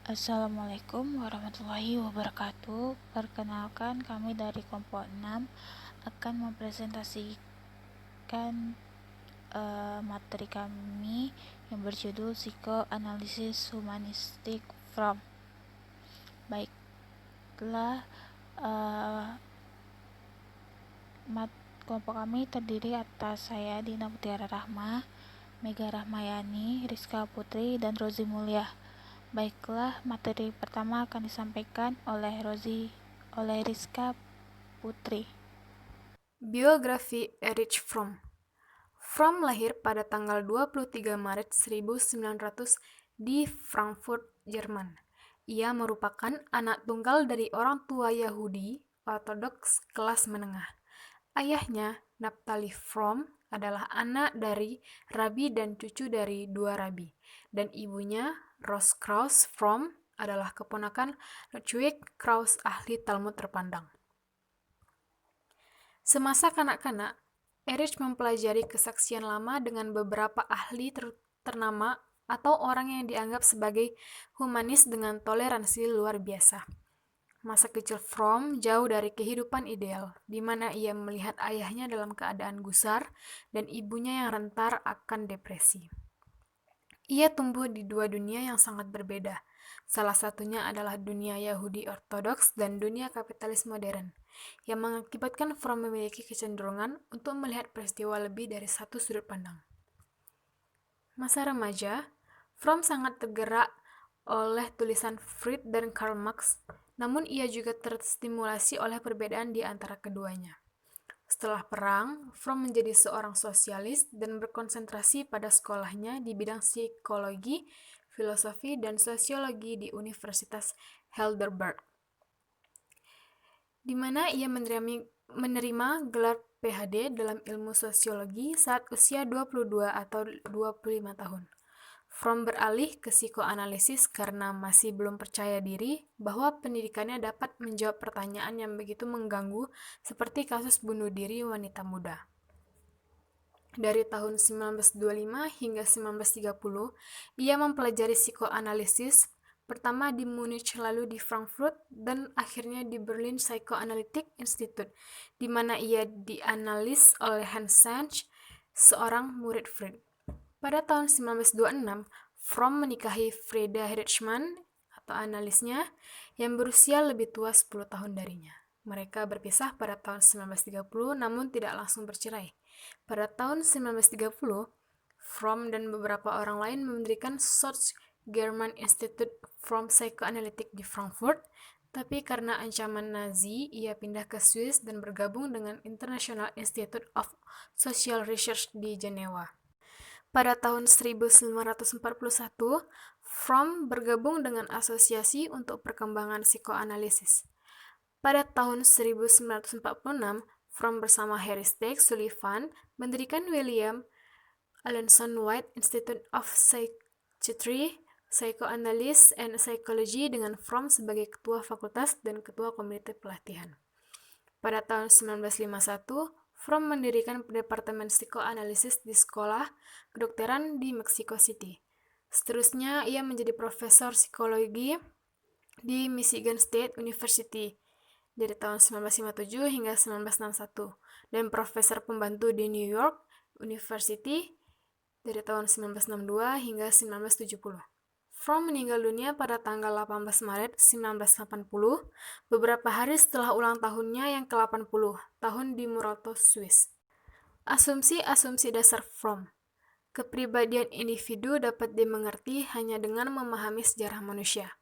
Assalamualaikum warahmatullahi wabarakatuh. Perkenalkan, kami dari kelompok 6 akan mempresentasikan materi kami yang berjudul Psikoanalisis Humanistik from. Baiklah, kelompok kami terdiri atas saya, Dina Mutiara Rahma, Mega Rahmayani, Rizka Putri, dan Rozi Mulia. Baiklah, materi pertama akan disampaikan oleh Rizka Putri. Biografi Erich Fromm. Fromm lahir pada tanggal 23 Maret 1900 di Frankfurt, Jerman. Ia merupakan anak tunggal dari orang tua Yahudi Ortodoks kelas menengah. Ayahnya, Naphtali Fromm, adalah anak dari rabi dan cucu dari dua rabi, dan ibunya, Rose Krauss Fromm, adalah keponakan Ludwig Krauss, ahli Talmud terpandang. Semasa kanak-kanak, Erich mempelajari kesaksian lama dengan beberapa ahli ternama atau orang yang dianggap sebagai humanis dengan toleransi luar biasa. Masa kecil Fromm jauh dari kehidupan ideal, di mana ia melihat ayahnya dalam keadaan gusar dan ibunya yang rentar akan depresi. Ia tumbuh di dua dunia yang sangat berbeda. Salah satunya adalah dunia Yahudi Ortodoks dan dunia kapitalis modern, yang mengakibatkan Fromm memiliki kecenderungan untuk melihat peristiwa lebih dari satu sudut pandang. Masa remaja, Fromm sangat tergerak oleh tulisan Freud dan Karl Marx, namun ia juga terstimulasi oleh perbedaan di antara keduanya. Setelah perang, Fromm menjadi seorang sosialis dan berkonsentrasi pada sekolahnya di bidang psikologi, filosofi, dan sosiologi di Universitas Heidelberg, di mana ia menerima gelar PhD dalam ilmu sosiologi saat usia 22 atau 25 tahun. Fromm beralih ke psikoanalisis karena masih belum percaya diri bahwa pendidikannya dapat menjawab pertanyaan yang begitu mengganggu seperti kasus bunuh diri wanita muda. Dari tahun 1925 hingga 1930, ia mempelajari psikoanalisis, pertama di Munich, lalu di Frankfurt, dan akhirnya di Berlin Psychoanalytic Institute, di mana ia dianalis oleh Hans Sachs, seorang murid Freud. Pada tahun 1926, Fromm menikahi Frieda Hirschman, atau analisnya, yang berusia lebih tua 10 tahun darinya. Mereka berpisah pada tahun 1930, namun tidak langsung bercerai. Pada tahun 1930, Fromm dan beberapa orang lain mendirikan South German Institute for Psychoanalytic di Frankfurt, tapi karena ancaman Nazi, ia pindah ke Swiss dan bergabung dengan International Institute of Social Research di Jenewa. Pada tahun 1941, Fromm bergabung dengan Asosiasi untuk Perkembangan Psikoanalisis. Pada tahun 1946, Fromm bersama Harry Stagg Sullivan mendirikan William Alanson White Institute of Psychiatry, Psychoanalysis and Psychology dengan Fromm sebagai ketua fakultas dan ketua komite pelatihan. Pada tahun 1951, Fromm mendirikan Departemen Psikoanalisis di Sekolah Kedokteran di Mexico City. Seterusnya, ia menjadi profesor psikologi di Michigan State University dari tahun 1957 hingga 1961, dan profesor pembantu di New York University dari tahun 1962 hingga 1970. Fromm meninggal dunia pada tanggal 18 Maret 1980, beberapa hari setelah ulang tahunnya yang ke-80 tahun di Murata, Swiss. Asumsi-asumsi dasar Fromm. Kepribadian individu dapat dimengerti hanya dengan memahami sejarah manusia.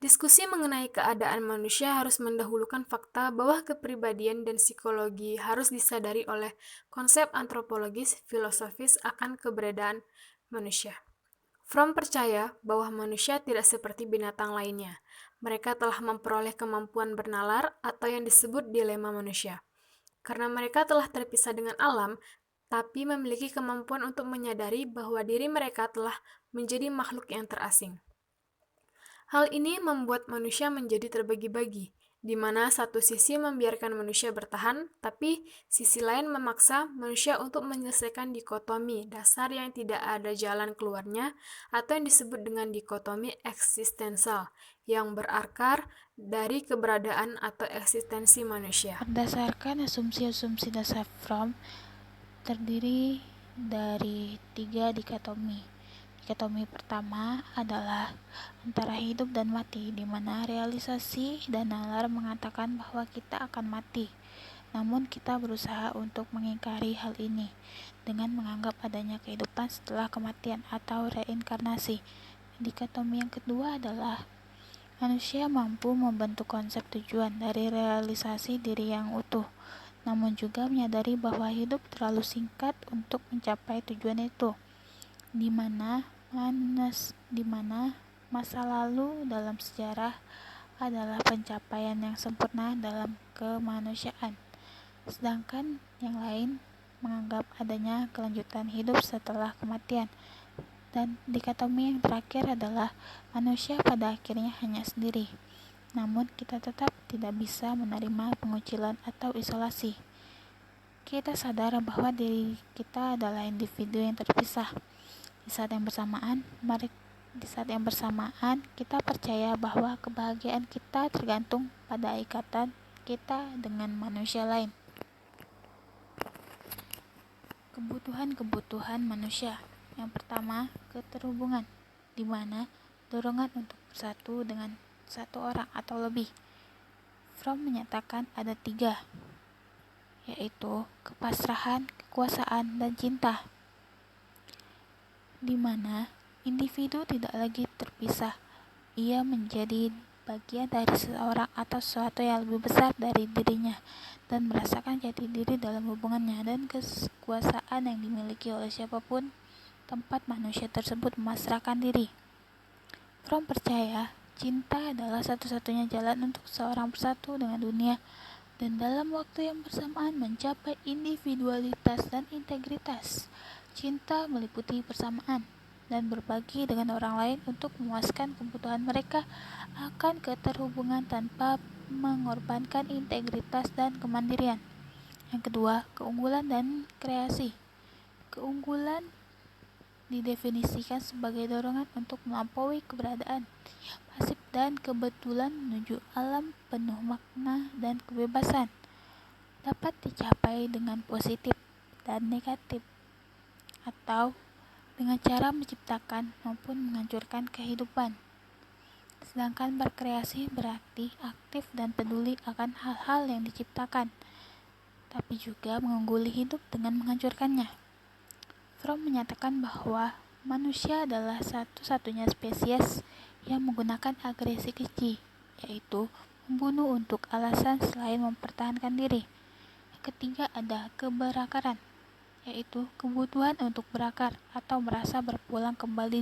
Diskusi mengenai keadaan manusia harus mendahulukan fakta bahwa kepribadian dan psikologi harus disadari oleh konsep antropologis filosofis akan keberadaan manusia. Fromm percaya bahwa manusia tidak seperti binatang lainnya. Mereka telah memperoleh kemampuan bernalar atau yang disebut dilema manusia. Karena mereka telah terpisah dengan alam, tapi memiliki kemampuan untuk menyadari bahwa diri mereka telah menjadi makhluk yang terasing. Hal ini membuat manusia menjadi terbagi-bagi, di mana satu sisi membiarkan manusia bertahan, tapi sisi lain memaksa manusia untuk menyelesaikan dikotomi dasar yang tidak ada jalan keluarnya, atau yang disebut dengan dikotomi eksistensial, yang berakar dari keberadaan atau eksistensi manusia. Berdasarkan asumsi-asumsi dasar Fromm, terdiri dari 3 dikotomi. Dikotomi pertama adalah antara hidup dan mati, di mana realisasi dan nalar mengatakan bahwa kita akan mati. Namun kita berusaha untuk mengingkari hal ini dengan menganggap adanya kehidupan setelah kematian atau reinkarnasi. Dikotomi yang kedua adalah manusia mampu membentuk konsep tujuan dari realisasi diri yang utuh, namun juga menyadari bahwa hidup terlalu singkat untuk mencapai tujuan itu, di mana masa lalu dalam sejarah adalah pencapaian yang sempurna dalam kemanusiaan, sedangkan yang lain menganggap adanya kelanjutan hidup setelah kematian. Dan dikotomi yang terakhir adalah manusia pada akhirnya hanya sendiri, namun kita tetap tidak bisa menerima pengucilan atau isolasi. Kita sadar bahwa diri kita adalah individu yang terpisah. Di saat yang bersamaan, kita percaya bahwa kebahagiaan kita tergantung pada ikatan kita dengan manusia lain. Kebutuhan manusia. Yang pertama, keterhubungan, di mana dorongan untuk bersatu dengan satu orang atau lebih. Fromm menyatakan ada 3, yaitu kepasrahan, kekuasaan, dan cinta, di mana individu tidak lagi terpisah. Ia menjadi bagian dari seseorang atau sesuatu yang lebih besar dari dirinya dan merasakan jati diri dalam hubungannya dan kekuasaan yang dimiliki oleh siapapun tempat manusia tersebut memasrahkan diri. Fromm percaya cinta adalah satu-satunya jalan untuk seorang bersatu dengan dunia dan dalam waktu yang bersamaan mencapai individualitas dan integritas. Cinta meliputi persamaan dan berbagi dengan orang lain untuk memuaskan kebutuhan mereka akan keterhubungan tanpa mengorbankan integritas dan kemandirian. Yang kedua, keunggulan dan kreasi. Keunggulan didefinisikan sebagai dorongan untuk melampaui keberadaan pasif dan kebetulan menuju alam penuh makna dan kebebasan. Dapat dicapai dengan positif dan negatif, atau dengan cara menciptakan maupun menghancurkan kehidupan. Sedangkan berkreasi berarti aktif dan peduli akan hal-hal yang diciptakan, tapi juga mengungguli hidup dengan menghancurkannya. Fromm menyatakan bahwa manusia adalah satu-satunya spesies yang menggunakan agresi keji, yaitu membunuh untuk alasan selain mempertahankan diri. Yang ketiga ada keberakaran, yaitu kebutuhan untuk berakar atau merasa berpulang kembali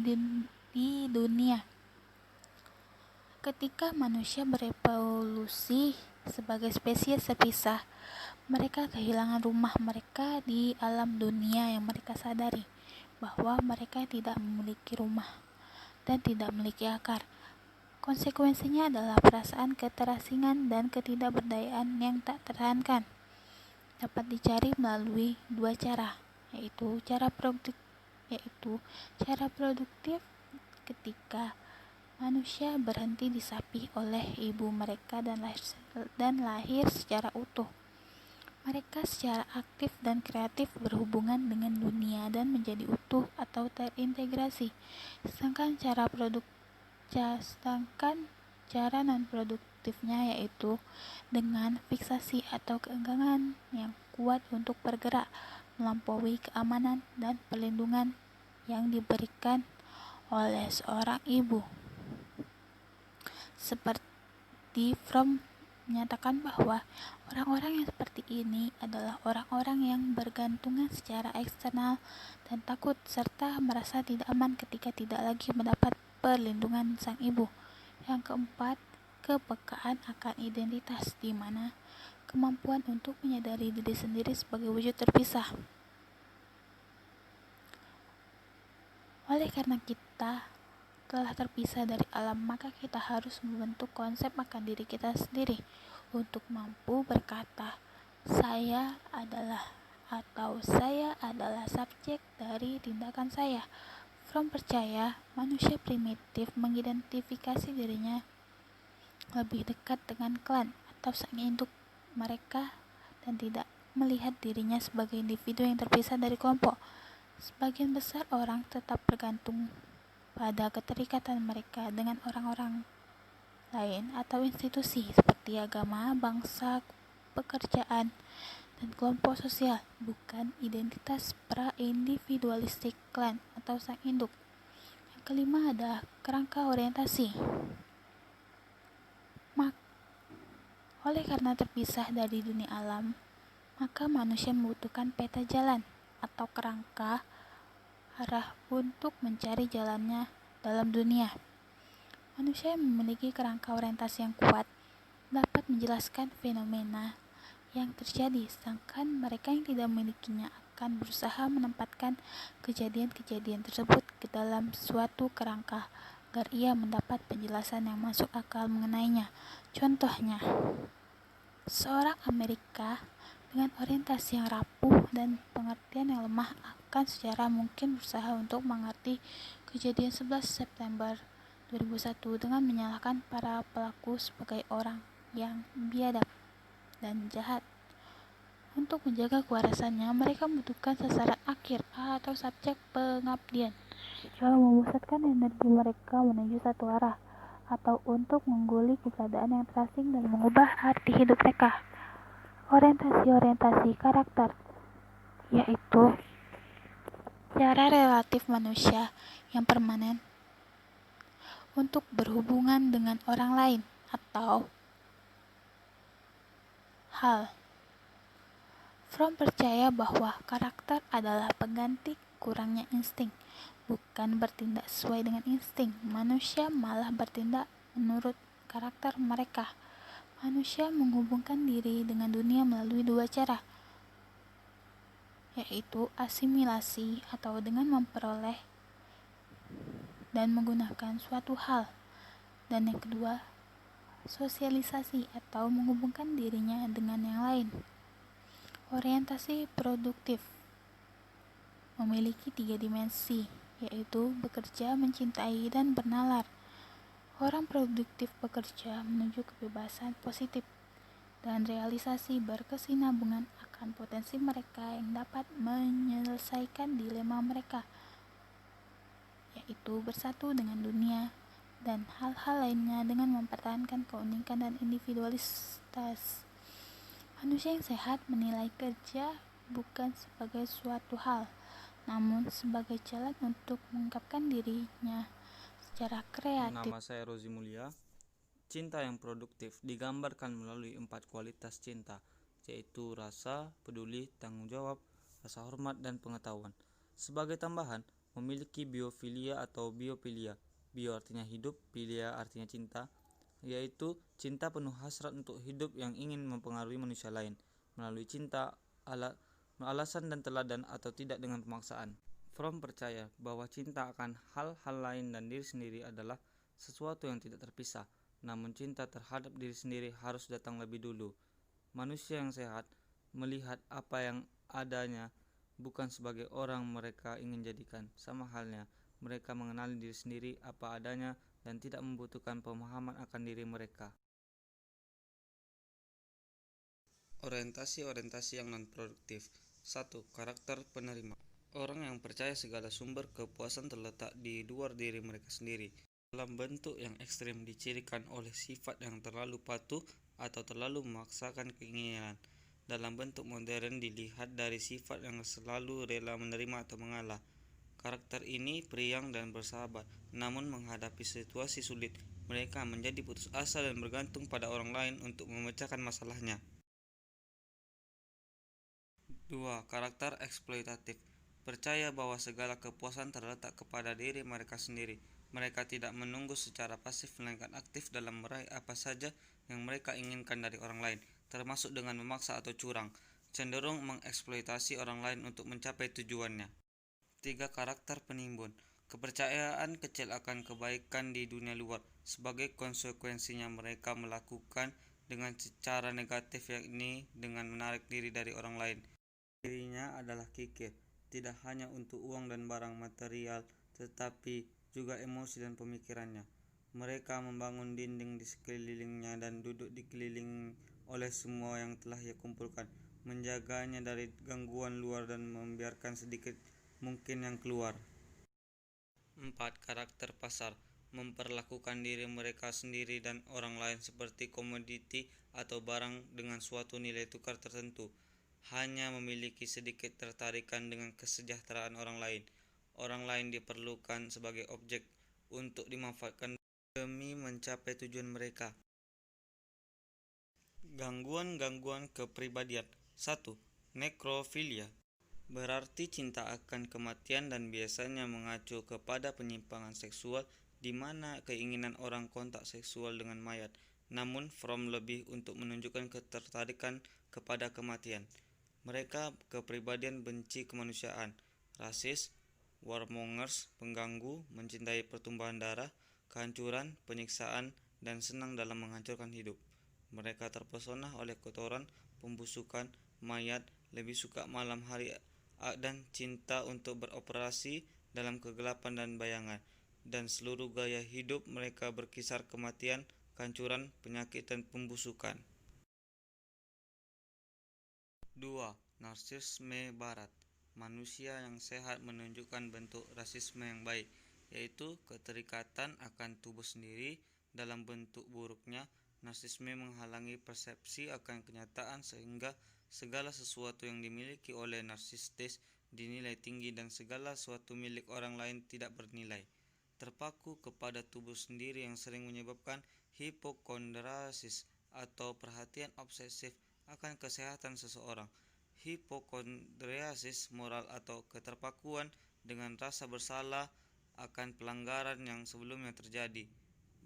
di dunia. Ketika manusia berevolusi sebagai spesies terpisah, mereka kehilangan rumah mereka di alam dunia yang mereka sadari bahwa mereka tidak memiliki rumah dan tidak memiliki akar. Konsekuensinya adalah perasaan keterasingan dan ketidakberdayaan yang tak tertahankan. Dapat dicari melalui 2 cara, yaitu cara produktif ketika manusia berhenti disapi oleh ibu mereka dan lahir secara utuh. Mereka secara aktif dan kreatif berhubungan dengan dunia dan menjadi utuh atau terintegrasi. Sedangkan cara non-produktifnya yaitu dengan fiksasi atau keenggangan yang kuat untuk bergerak melampaui keamanan dan perlindungan yang diberikan oleh seorang ibu. Seperti Fromm menyatakan bahwa orang-orang yang seperti ini adalah orang-orang yang bergantungan secara eksternal dan takut serta merasa tidak aman ketika tidak lagi mendapat perlindungan sang ibu. Yang keempat, kepekaan akan identitas, di mana kemampuan untuk menyadari diri sendiri sebagai wujud terpisah. Oleh karena kita telah terpisah dari alam, maka kita harus membentuk konsep akan diri kita sendiri untuk mampu berkata, saya adalah, atau saya adalah subjek dari tindakan saya. Fromm percaya manusia primitif mengidentifikasi dirinya lebih dekat dengan klan atau sang induk mereka dan tidak melihat dirinya sebagai individu yang terpisah dari kelompok. Sebagian besar orang tetap bergantung pada keterikatan mereka dengan orang-orang lain atau institusi seperti agama, bangsa, pekerjaan, dan kelompok sosial, bukan identitas pra-individualistik klan atau sang induk. Yang kelima adalah kerangka orientasi. Oleh karena terpisah dari dunia alam, maka manusia membutuhkan peta jalan atau kerangka arah untuk mencari jalannya dalam dunia. Manusia yang memiliki kerangka orientasi yang kuat dapat menjelaskan fenomena yang terjadi, sedangkan mereka yang tidak memilikinya akan berusaha menempatkan kejadian-kejadian tersebut ke dalam suatu kerangka agar ia mendapat penjelasan yang masuk akal mengenainya. Contohnya, seorang Amerika dengan orientasi yang rapuh dan pengertian yang lemah akan secara mungkin berusaha untuk mengerti kejadian 11 September 2001 dengan menyalahkan para pelaku sebagai orang yang biadab dan jahat. Untuk menjaga kewarasannya, mereka membutuhkan sasaran akhir atau subjek pengabdian, lalu memusatkan energi mereka menuju satu arah, atau untuk mengguli keberadaan yang terasing dan mengubah arti hidup mereka. Orientasi karakter, yaitu cara relatif manusia yang permanen untuk berhubungan dengan orang lain atau hal. Fromm percaya bahwa karakter adalah pengganti kurangnya insting, bukan bertindak sesuai dengan insting. Manusia malah bertindak menurut karakter mereka. Manusia menghubungkan diri dengan dunia melalui dua cara, yaitu asimilasi atau dengan memperoleh dan menggunakan suatu hal, dan yang kedua, sosialisasi atau menghubungkan dirinya dengan yang lain. Orientasi produktif memiliki 3 dimensi, yaitu bekerja, mencintai, dan bernalar. Orang produktif bekerja menuju kebebasan positif dan realisasi berkesinambungan akan potensi mereka yang dapat menyelesaikan dilema mereka, yaitu bersatu dengan dunia dan hal-hal lainnya dengan mempertahankan keunikan dan individualitas. Manusia yang sehat menilai kerja bukan sebagai suatu hal, namun sebagai jalan untuk mengungkapkan dirinya secara kreatif. Nama saya Rozi Mulia. Cinta yang produktif digambarkan melalui 4 kualitas cinta, yaitu rasa, peduli, tanggung jawab, rasa hormat, dan pengetahuan. Sebagai tambahan, memiliki biofilia atau biopilia. Bio artinya hidup, pilia artinya cinta, yaitu cinta penuh hasrat untuk hidup yang ingin mempengaruhi manusia lain melalui cinta, alasan dan teladan atau tidak dengan pemaksaan. Fromm percaya bahwa cinta akan hal-hal lain dan diri sendiri adalah sesuatu yang tidak terpisah, namun cinta terhadap diri sendiri harus datang lebih dulu. Manusia yang sehat melihat apa yang adanya bukan sebagai orang mereka ingin jadikan. Sama halnya, mereka mengenali diri sendiri apa adanya dan tidak membutuhkan pemahaman akan diri mereka. Orientasi yang non-produktif. 1. Karakter penerima. Orang yang percaya segala sumber kepuasan terletak di luar diri mereka sendiri. Dalam bentuk yang ekstrim dicirikan oleh sifat yang terlalu patuh atau terlalu memaksakan keinginan. Dalam bentuk modern dilihat dari sifat yang selalu rela menerima atau mengalah. Karakter ini periang dan bersahabat, namun menghadapi situasi sulit, mereka menjadi putus asa dan bergantung pada orang lain untuk memecahkan masalahnya. 2. Karakter eksploitatif. Percaya bahwa segala kepuasan terletak kepada diri mereka sendiri. Mereka tidak menunggu secara pasif melainkan aktif dalam meraih apa saja yang mereka inginkan dari orang lain, termasuk dengan memaksa atau curang, cenderung mengeksploitasi orang lain untuk mencapai tujuannya. 3. Karakter penimbun. kepercayaan kecil akan kebaikan di dunia luar. Sebagai konsekuensinya mereka melakukan dengan secara negatif, yakni dengan menarik diri dari orang lain. Dirinya adalah kikir, tidak hanya untuk uang dan barang material, tetapi juga emosi dan pemikirannya. Mereka membangun dinding di sekelilingnya dan duduk dikelilingi oleh semua yang telah ia kumpulkan, menjaganya dari gangguan luar dan membiarkan sedikit mungkin yang keluar. 4. Karakter pasar memperlakukan diri mereka sendiri dan orang lain seperti komoditi atau barang dengan suatu nilai tukar tertentu. Hanya memiliki sedikit tertarikan dengan kesejahteraan orang lain. Orang lain diperlukan sebagai objek untuk dimanfaatkan demi mencapai tujuan mereka. Gangguan-gangguan kepribadian. 1. Nekrofilia berarti cinta akan kematian dan biasanya mengacu kepada penyimpangan seksual di mana keinginan orang kontak seksual dengan mayat. Namun Fromm lebih untuk menunjukkan ketertarikan kepada kematian. Mereka kepribadian benci kemanusiaan, rasis, warmongers, pengganggu, mencintai pertumbuhan darah, kehancuran, penyiksaan, dan senang dalam menghancurkan hidup. Mereka terpesona oleh kotoran, pembusukan, mayat, lebih suka malam hari dan cinta untuk beroperasi dalam kegelapan dan bayangan. Dan seluruh gaya hidup mereka berkisar kematian, kehancuran, penyakit, dan pembusukan. 2. Narsisme Barat. Manusia yang sehat menunjukkan bentuk rasisme yang baik, yaitu keterikatan akan tubuh sendiri. Dalam bentuk buruknya, narsisme menghalangi persepsi akan kenyataan sehingga segala sesuatu yang dimiliki oleh narsistis dinilai tinggi dan segala sesuatu milik orang lain tidak bernilai. Terpaku kepada tubuh sendiri yang sering menyebabkan hipokondriasis atau perhatian obsesif akan kesehatan seseorang. Hipokondriasis moral atau keterpakuan dengan rasa bersalah akan pelanggaran yang sebelumnya terjadi.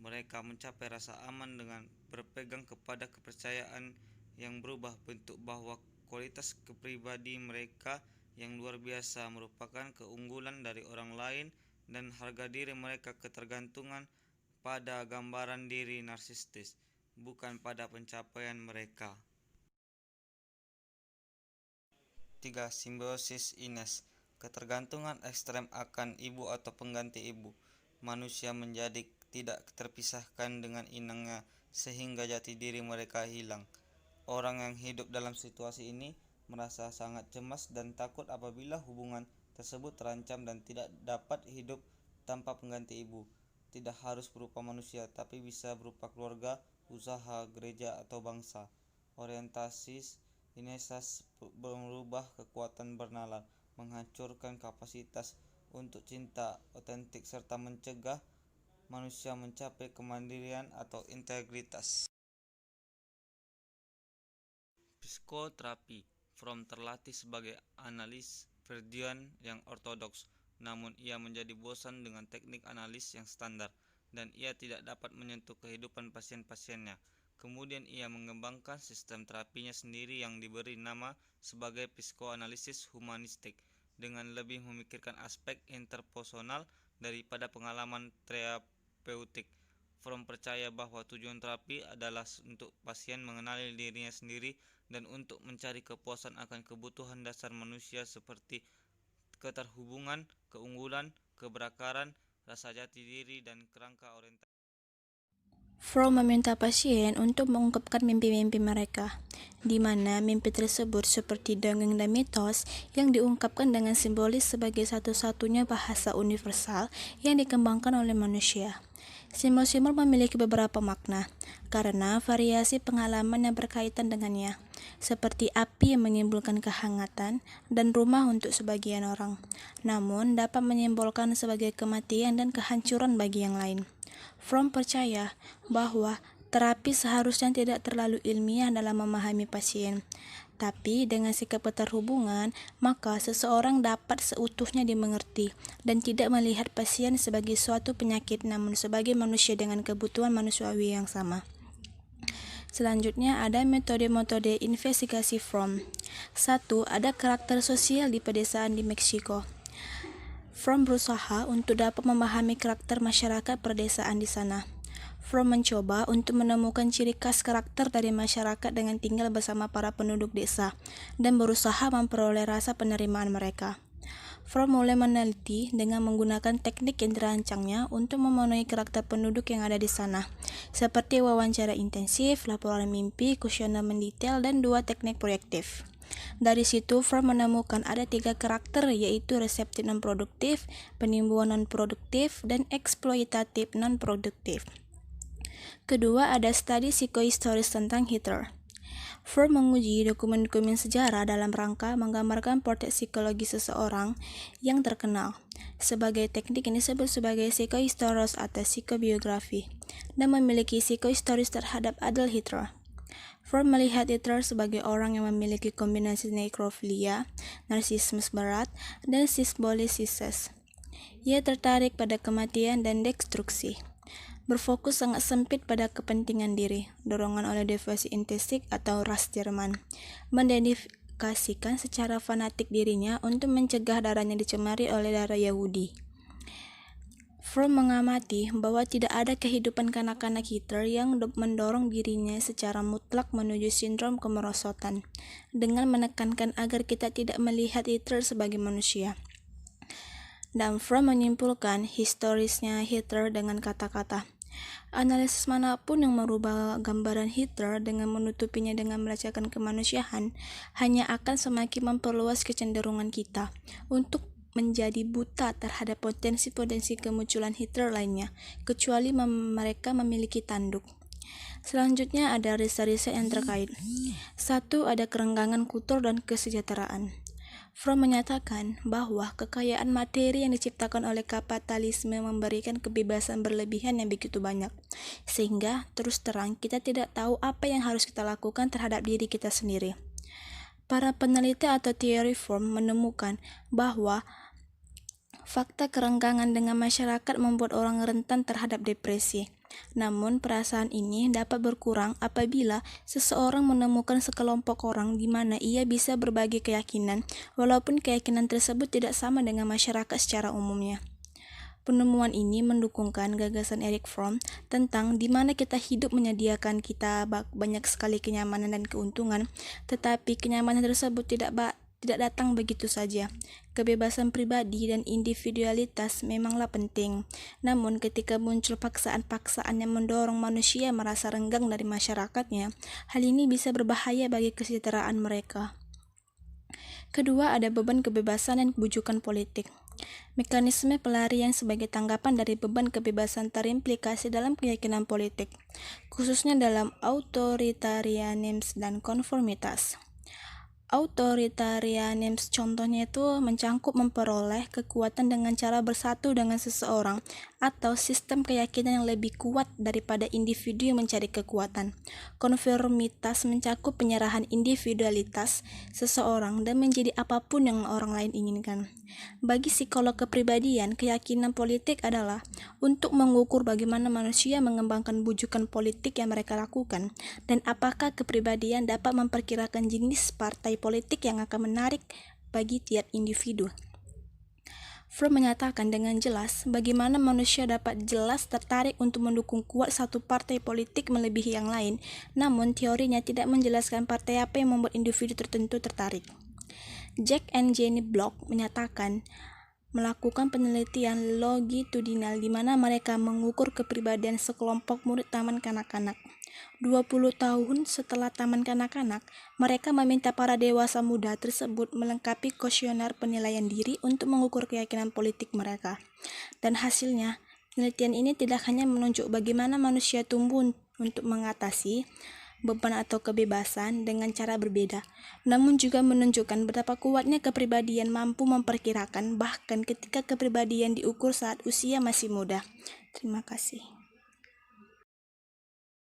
Mereka mencapai rasa aman dengan berpegang kepada kepercayaan yang berubah bentuk bahwa kualitas kepribadi mereka yang luar biasa merupakan keunggulan dari orang lain dan harga diri mereka ketergantungan pada gambaran diri narsistis, bukan pada pencapaian mereka. 3. Simbiosis Ines. Ketergantungan ekstrem akan ibu atau pengganti ibu. Manusia menjadi tidak terpisahkan dengan inangnya sehingga jati diri mereka hilang. Orang yang hidup dalam situasi ini merasa sangat cemas dan takut apabila hubungan tersebut terancam dan tidak dapat hidup tanpa pengganti ibu. Tidak harus berupa manusia, tapi bisa berupa keluarga, usaha, gereja, atau bangsa. Orientasi Inesas merubah kekuatan bernalar, menghancurkan kapasitas untuk cinta otentik serta mencegah manusia mencapai kemandirian atau integritas. Psikoterapi. Fromm terlatih sebagai analis Freudian yang ortodoks, namun ia menjadi bosan dengan teknik analis yang standar dan ia tidak dapat menyentuh kehidupan pasien-pasiennya. Kemudian ia mengembangkan sistem terapinya sendiri yang diberi nama sebagai psikoanalisis humanistik dengan lebih memikirkan aspek interpersonal daripada pengalaman terapeutik. Fromm percaya bahwa tujuan terapi adalah untuk pasien mengenali dirinya sendiri dan untuk mencari kepuasan akan kebutuhan dasar manusia seperti keterhubungan, keunggulan, keberakaran, rasa jati diri, dan kerangka orientasi. Fromm meminta pasien untuk mengungkapkan mimpi-mimpi mereka, di mana mimpi tersebut seperti dongeng dan mitos yang diungkapkan dengan simbolis sebagai satu-satunya bahasa universal yang dikembangkan oleh manusia. Simbol-simbol memiliki beberapa makna, karena variasi pengalaman yang berkaitan dengannya, seperti api yang menyimbolkan kehangatan dan rumah untuk sebagian orang, namun dapat menyimbolkan sebagai kematian dan kehancuran bagi yang lain. Fromm percaya bahwa terapi seharusnya tidak terlalu ilmiah dalam memahami pasien, tapi dengan sikap keterhubungan, maka seseorang dapat seutuhnya dimengerti dan tidak melihat pasien sebagai suatu penyakit, namun sebagai manusia dengan kebutuhan manusiawi yang sama. Selanjutnya ada metode-metode investigasi Fromm. 1. Ada karakter sosial di pedesaan di Meksiko. Fromm berusaha untuk dapat memahami karakter masyarakat perdesaan di sana. Fromm mencoba untuk menemukan ciri khas karakter dari masyarakat dengan tinggal bersama para penduduk desa dan berusaha memperoleh rasa penerimaan mereka. Fromm mulai meneliti dengan menggunakan teknik yang dirancangnya untuk memenuhi karakter penduduk yang ada di sana, seperti wawancara intensif, laporan mimpi, kuesioner mendetail, dan 2 teknik proyektif. Dari situ, Fromm menemukan ada 3 karakter, yaitu reseptif non-produktif, penimbuhan non-produktif, dan eksploitatif non-produktif. Kedua, ada studi psikohistoris tentang Hitler. Fromm menguji dokumen-dokumen sejarah dalam rangka menggambarkan portret psikologi seseorang yang terkenal. Sebagai teknik ini disebut sebagai psikohistoris atau psikobiografi, dan memiliki psikohistoris terhadap Adolf Hitler. Fromm melihat Hitler sebagai orang yang memiliki kombinasi nekrofilia, narsisme berat, dan simbolisises. Ia tertarik pada kematian dan destruksi. Berfokus sangat sempit pada kepentingan diri, dorongan oleh deviasi intensik atau ras Jerman, mendedikasikan secara fanatik dirinya untuk mencegah darahnya dicemari oleh darah Yahudi. Fromm mengamati bahwa tidak ada kehidupan kanak-kanak Hitler yang mendorong dirinya secara mutlak menuju sindrom kemerosotan, dengan menekankan agar kita tidak melihat Hitler sebagai manusia. Dan Fromm menyimpulkan historisnya Hitler dengan kata-kata, analisis manapun yang merubah gambaran Hitler dengan menutupinya dengan meracakan kemanusiaan hanya akan semakin memperluas kecenderungan kita untuk menjadi buta terhadap potensi-potensi kemunculan Hitler lainnya, kecuali mereka memiliki tanduk. Selanjutnya ada riset-riset yang terkait. 1. Ada kerenggangan kultur dan kesejahteraan. Fromm menyatakan bahwa kekayaan materi yang diciptakan oleh kapitalisme memberikan kebebasan berlebihan yang begitu banyak, sehingga terus terang kita tidak tahu apa yang harus kita lakukan terhadap diri kita sendiri. Para peneliti atau teori Fromm menemukan bahwa fakta kerenggangan dengan masyarakat membuat orang rentan terhadap depresi. Namun, perasaan ini dapat berkurang apabila seseorang menemukan sekelompok orang di mana ia bisa berbagi keyakinan, walaupun keyakinan tersebut tidak sama dengan masyarakat secara umumnya. Penemuan ini mendukungkan gagasan Erich Fromm tentang di mana kita hidup menyediakan kita banyak sekali kenyamanan dan keuntungan, tetapi kenyamanan tersebut tidak datang begitu saja. Kebebasan pribadi dan individualitas memanglah penting. Namun ketika muncul paksaan-paksaan yang mendorong manusia merasa renggang dari masyarakatnya, hal ini bisa berbahaya bagi kesejahteraan mereka. Kedua, ada beban kebebasan dan bujukan politik. Mekanisme pelarian sebagai tanggapan dari beban kebebasan terimplikasi dalam keyakinan politik, khususnya dalam autoritarianisme dan konformitas. Autoritarianisme contohnya itu mencangkup memperoleh kekuatan dengan cara bersatu dengan seseorang atau sistem keyakinan yang lebih kuat daripada individu yang mencari kekuatan. Konformitas mencakup penyerahan individualitas seseorang dan menjadi apapun yang orang lain inginkan. Bagi psikolog kepribadian, keyakinan politik adalah untuk mengukur bagaimana manusia mengembangkan bujukan politik yang mereka lakukan dan apakah kepribadian dapat memperkirakan jenis partai politik yang akan menarik bagi tiap individu. Fromm menyatakan dengan jelas bagaimana manusia dapat jelas tertarik untuk mendukung kuat satu partai politik melebihi yang lain, namun teorinya tidak menjelaskan partai apa yang membuat individu tertentu tertarik. Jack and Jenny Block menyatakan melakukan penelitian longitudinal di mana mereka mengukur kepribadian sekelompok murid taman kanak-kanak. 20 tahun setelah taman kanak-kanak, mereka meminta para dewasa muda tersebut melengkapi kuesioner penilaian diri untuk mengukur keyakinan politik mereka. Dan hasilnya, penelitian ini tidak hanya menunjuk bagaimana manusia tumbuh untuk mengatasi beban atau kebebasan dengan cara berbeda, namun juga menunjukkan betapa kuatnya kepribadian mampu memperkirakan bahkan ketika kepribadian diukur saat usia masih muda. Terima kasih.